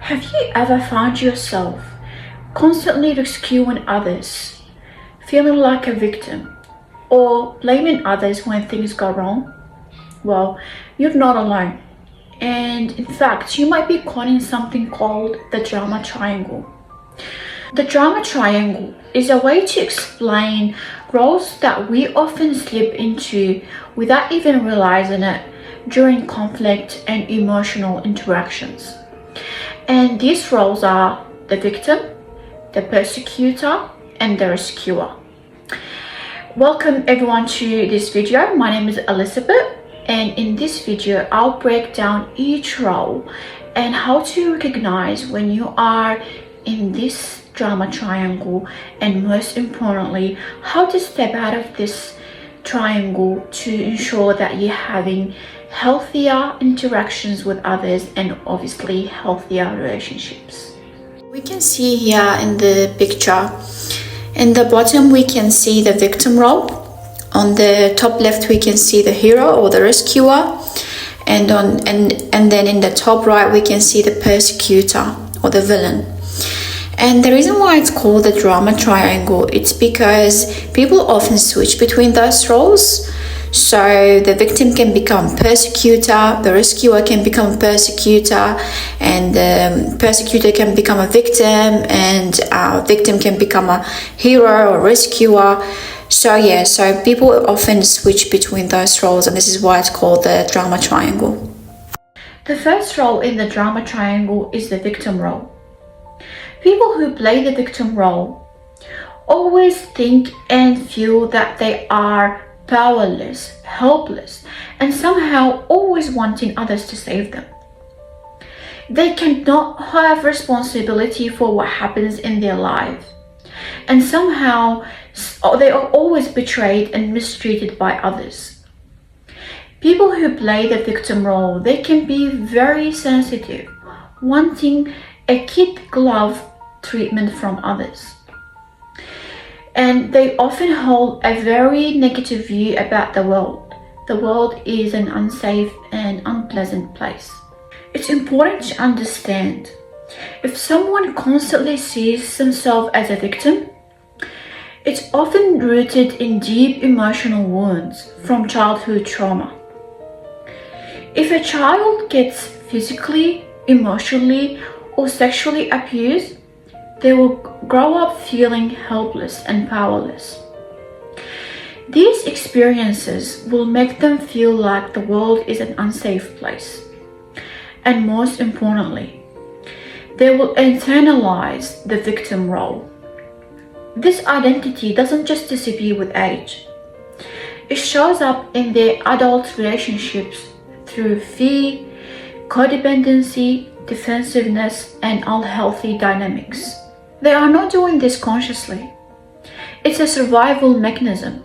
Have you ever found yourself constantly rescuing others, feeling like a victim, or blaming others when things go wrong? Well, you're not alone. And in fact, you might be caught in something called the drama triangle. The drama triangle is a way to explain roles that we often slip into without even realizing it during conflict and emotional interactions. And these roles are the victim, the persecutor, and the rescuer. Welcome everyone to this video. My name is Elizabeth, and in this video I'll break down each role and how to recognize when you are in this drama triangle, and most importantly, how to step out of this triangle to ensure that you're having healthier interactions with others and obviously healthier relationships. We can see here in the picture, in the bottom we can see the victim role. On the top left we can see the hero or the rescuer, and then in the top right we can see the persecutor or the villain. And the reason why it's called the drama triangle, it's because people often switch between those roles. So the victim can become persecutor, the rescuer can become persecutor, and the persecutor can become a victim, and victim can become a hero or rescuer. So people often switch between those roles, and this is why it's called the drama triangle. The first role in the drama triangle is the victim role. People who play the victim role always think and feel that they are powerless, helpless, and somehow always wanting others to save them. They cannot have responsibility for what happens in their life, and somehow they are always betrayed and mistreated by others. People who play the victim role, they can be very sensitive, wanting a kid glove treatment from others. And they often hold a very negative view about the world. The world is an unsafe and unpleasant place. It's important to understand, if someone constantly sees themselves as a victim, it's often rooted in deep emotional wounds from childhood trauma. If a child gets physically, emotionally, or sexually abused, they will grow up feeling helpless and powerless. These experiences will make them feel like the world is an unsafe place. And most importantly, they will internalize the victim role. This identity doesn't just disappear with age. It shows up in their adult relationships through fear, codependency, defensiveness, and unhealthy dynamics. They are not doing this consciously. It's a survival mechanism,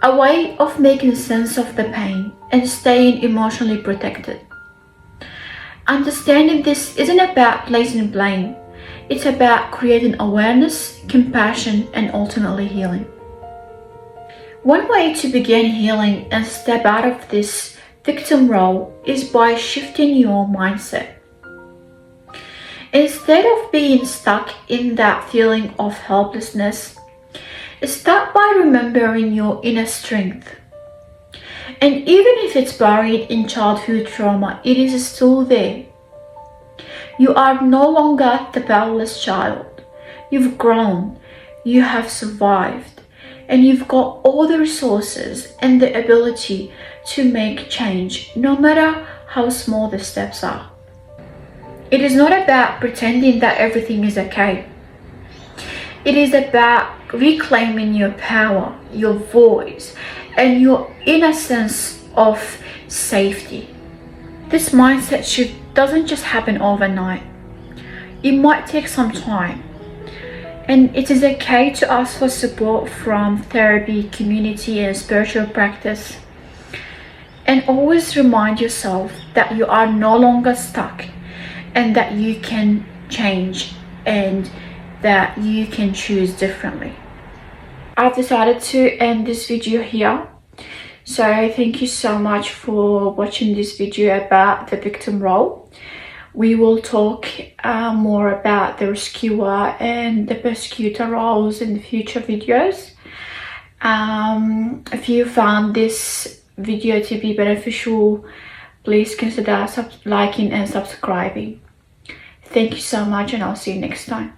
a way of making sense of the pain and staying emotionally protected. Understanding this isn't about placing blame. It's about creating awareness, compassion, and ultimately healing. One way to begin healing and step out of this victim role is by shifting your mindset. Instead of being stuck in that feeling of helplessness, start by remembering your inner strength. And even if it's buried in childhood trauma, it is still there. You are no longer the powerless child. You've grown, you have survived, and you've got all the resources and the ability to make change, no matter how small the steps are. It is not about pretending that everything is okay. It is about reclaiming your power, your voice, and your inner sense of safety. This mindset shift doesn't just happen overnight. It might take some time. And it is okay to ask for support from therapy, community, and spiritual practice. And always remind yourself that you are no longer stuck, and that you can change, and that you can choose differently. I've decided to end this video here. So thank you so much for watching this video about the victim role. We will talk more about the rescuer and the persecutor roles in future videos. If you found this video to be beneficial, please consider liking and subscribing. Thank you so much, and I'll see you next time.